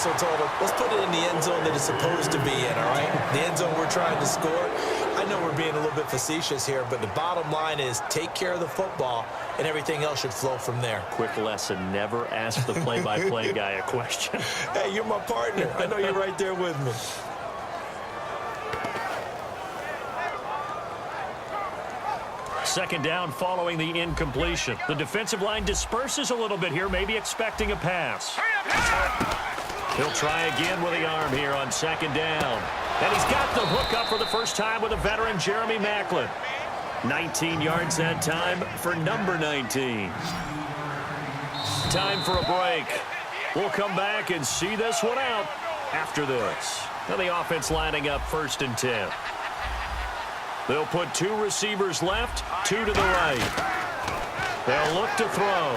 also told him, let's put it in the end zone that it's supposed to be in, all right? The end zone we're trying to score. I know we're being a little bit facetious here, but the bottom line is take care of the football, and everything else should flow from there. Quick lesson, never ask the play-by-play guy a question. Hey, you're my partner. I know you're right there with me. Second down following the incompletion. The defensive line disperses a little bit here, maybe expecting a pass. He'll try again with the arm here on second down. And he's got the hook up for the first time with a veteran, Jeremy Maclin. 19 yards that time for number 19. Time for a break. We'll come back and see this one out after this. Now the offense lining up 1st and 10. They'll put 2 receivers left, 2 to the right. They'll look to throw.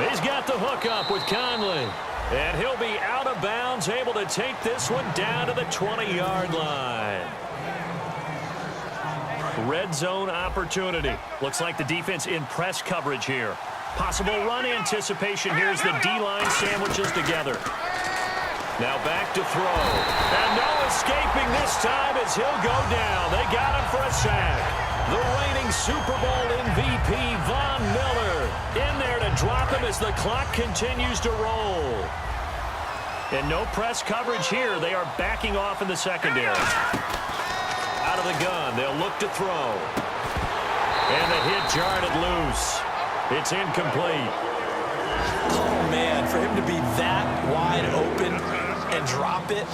He's got the hook up with Conley. And he'll be out of bounds, able to take this one down to the 20-yard line. Red zone opportunity. Looks like the defense in press coverage here. Possible run anticipation here as the D-line sandwiches together. Now back to throw. And no escaping this time as he'll go down. They got him for a sack. The reigning Super Bowl MVP, Von Miller, in there to drop him as the clock continues to roll. And no press coverage here. They are backing off in the secondary. Out of the gun, they'll look to throw. And the hit jarred it loose. It's incomplete. Oh, man, for him to be that wide open and drop it.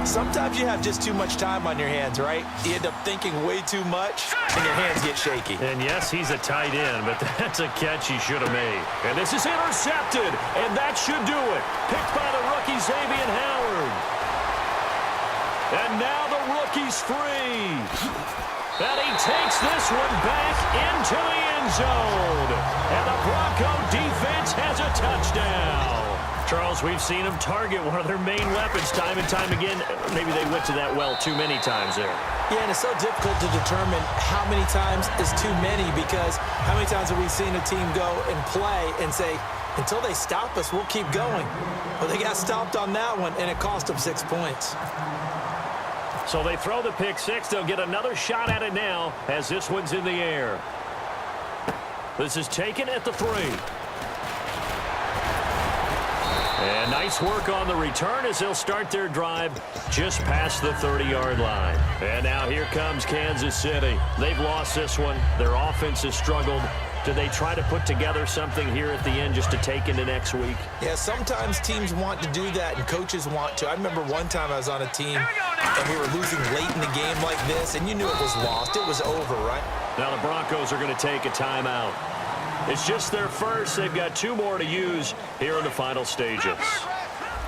Sometimes you have just too much time on your hands, right? You end up thinking way too much, and your hands get shaky. And yes, he's a tight end, but that's a catch he should have made. And this is intercepted, and that should do it. Picked by the rookie, Xavier Howard. And now the rookie's free. And he takes this one back into the end zone. And the Bronco defense has a touchdown. Charles, we've seen them target one of their main weapons time and time again. Maybe they went to that well too many times there. Yeah, and it's so difficult to determine how many times is too many, because how many times have we seen a team go and play and say, until they stop us, we'll keep going. Well, they got stopped on that one, and it cost them 6 points. So they throw the pick six. They'll get another shot at it now as this one's in the air. This is taken at the 3. And nice work on the return as they'll start their drive just past the 30-yard line. And now here comes Kansas City. They've lost this one. Their offense has struggled. Do they try to put together something here at the end just to take into next week? Yeah, sometimes teams want to do that and coaches want to. I remember one time I was on a team and we were losing late in the game like this, and you knew it was lost. It was over, right? Now the Broncos are going to take a timeout. It's just their first. They've got 2 more to use here in the final stages.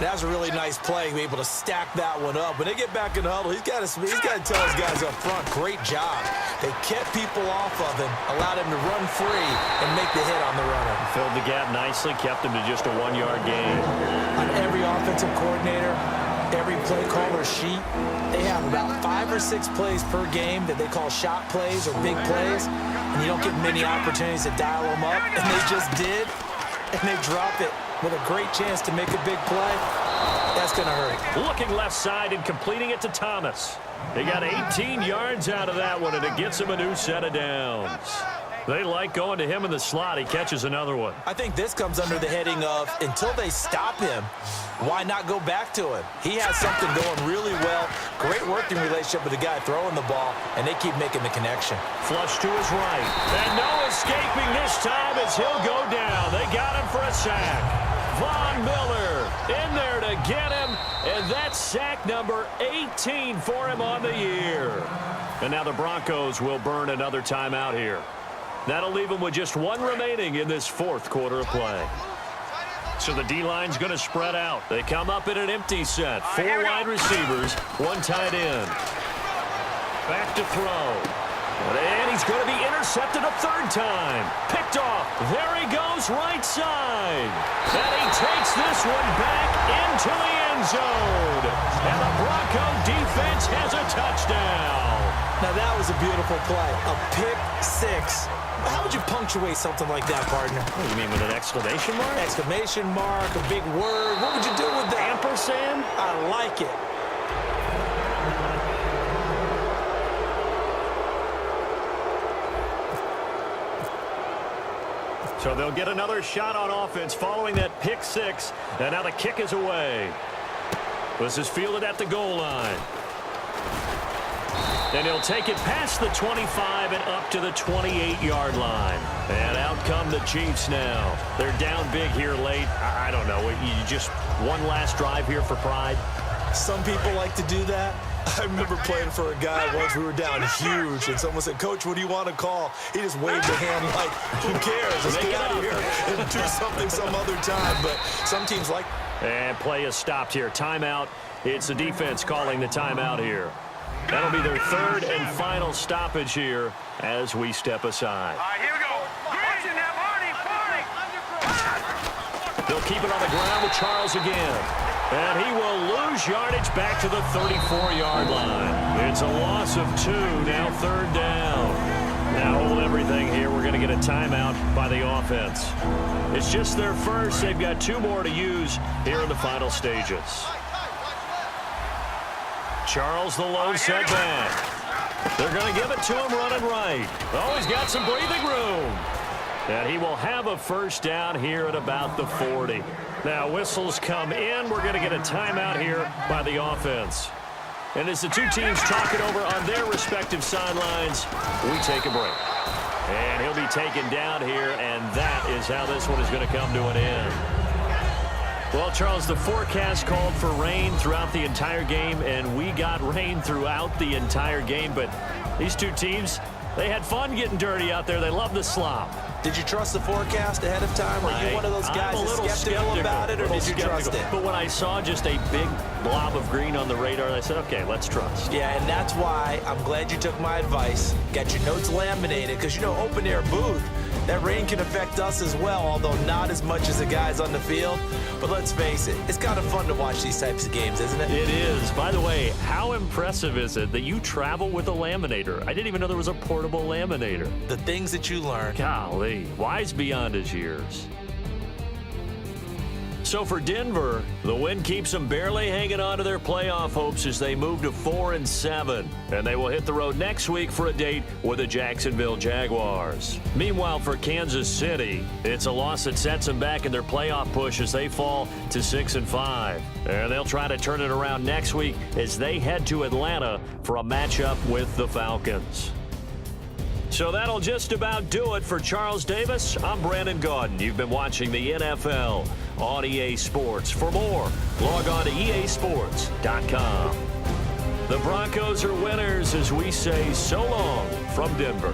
That was a really nice play, be able to stack that one up. When they get back in the huddle, he's got to tell his guys up front, great job. They kept people off of him, allowed him to run free and make the hit on the runner. Filled the gap nicely, kept him to just a 1-yard gain. On every offensive coordinator, every play caller sheet, they have about 5 or 6 plays per game that they call shot plays or big plays, and you don't get many opportunities to dial them up, and they just did, and they drop it with a great chance to make a big play. That's going to hurt. Looking left side and completing it to Thomas. They got 18 yards out of that one, and it gets him a new set of downs. They like going to him in the slot. He catches another one. I think this comes under the heading of, until they stop him, why not go back to him? He has something going really well. Great working relationship with the guy throwing the ball, and they keep making the connection. Flush to his right. And no escaping this time as he'll go down. They got him for a sack. Von Miller in there to get him, and that's sack number 18 for him on the year. And now the Broncos will burn another timeout here. That'll leave them with just 1 remaining in this 4th quarter of play. So the D-line's going to spread out. They come up in an empty set. 4 wide receivers, 1 tight end. Back to throw. And he's going to be intercepted a 3rd time. Picked off. There he goes, right side. And he takes this one back into the end zone. And the Bronco defense has a touchdown. Now, that was a beautiful play. A pick six. How would you punctuate something like that, partner? What do you mean, with an exclamation mark? Exclamation mark, a big word. What would you do with that? Ampersand? I like it. So they'll get another shot on offense following that pick six. And now the kick is away. This is fielded at the goal line. And he'll take it past the 25 and up to the 28-yard line. And out come the Chiefs now. They're down big here late. I don't know. You just one last drive here for pride? Some people like to do that. I remember playing for a guy once. We were down huge, and someone said, "Coach, what do you want to call?" He just waved a hand like, who cares? Let's get out of here and do something some other time. But some teams like... And play is stopped here. Timeout. It's the defense calling the timeout here. That'll be their third and final stoppage here as we step aside. All right, here we go. They'll keep it on the ground with Charles again. And he will lose yardage back to the 34-yard line. It's a loss of 2, now third down. Now hold everything here. We're going to get a timeout by the offense. It's just their first. They've got 2 more to use here in the final stages. Charles, the lone setback. They're going to give it to him running right. Oh, he's got some breathing room. And he will have a first down here at about the 40. Now whistles come in. We're going to get a timeout here by the offense. And as the two teams talk it over on their respective sidelines, we take a break. And he'll be taken down here, and that is how this one is going to come to an end. Well, Charles, the forecast called for rain throughout the entire game, and we got rain throughout the entire game. But these two teams, they had fun getting dirty out there. They love the slop. Did you trust the forecast ahead of time? Are you one of those guys that's skeptical about it, or did you trust it? But when I saw just a big blob of green on the radar, I said, okay, let's trust. Yeah, and that's why I'm glad you took my advice. Got your notes laminated, because, you know, open-air booth, that rain can affect us as well, although not as much as the guys on the field. But let's face it, it's kind of fun to watch these types of games, isn't it? It is. By the way, how impressive is it that you travel with a laminator? I didn't even know there was a portable laminator. The things that you learn. Golly, wise beyond his years. So for Denver, the win keeps them barely hanging on to their playoff hopes as they move to 4-7. And they will hit the road next week for a date with the Jacksonville Jaguars. Meanwhile, for Kansas City, it's a loss that sets them back in their playoff push as they fall to 6-5. And they'll try to turn it around next week as they head to Atlanta for a matchup with the Falcons. So that'll just about do it for Charles Davis. I'm Brandon Gaudin. You've been watching the NFL on EA Sports. For more, log on to easports.com. The Broncos are winners as we say so long from Denver.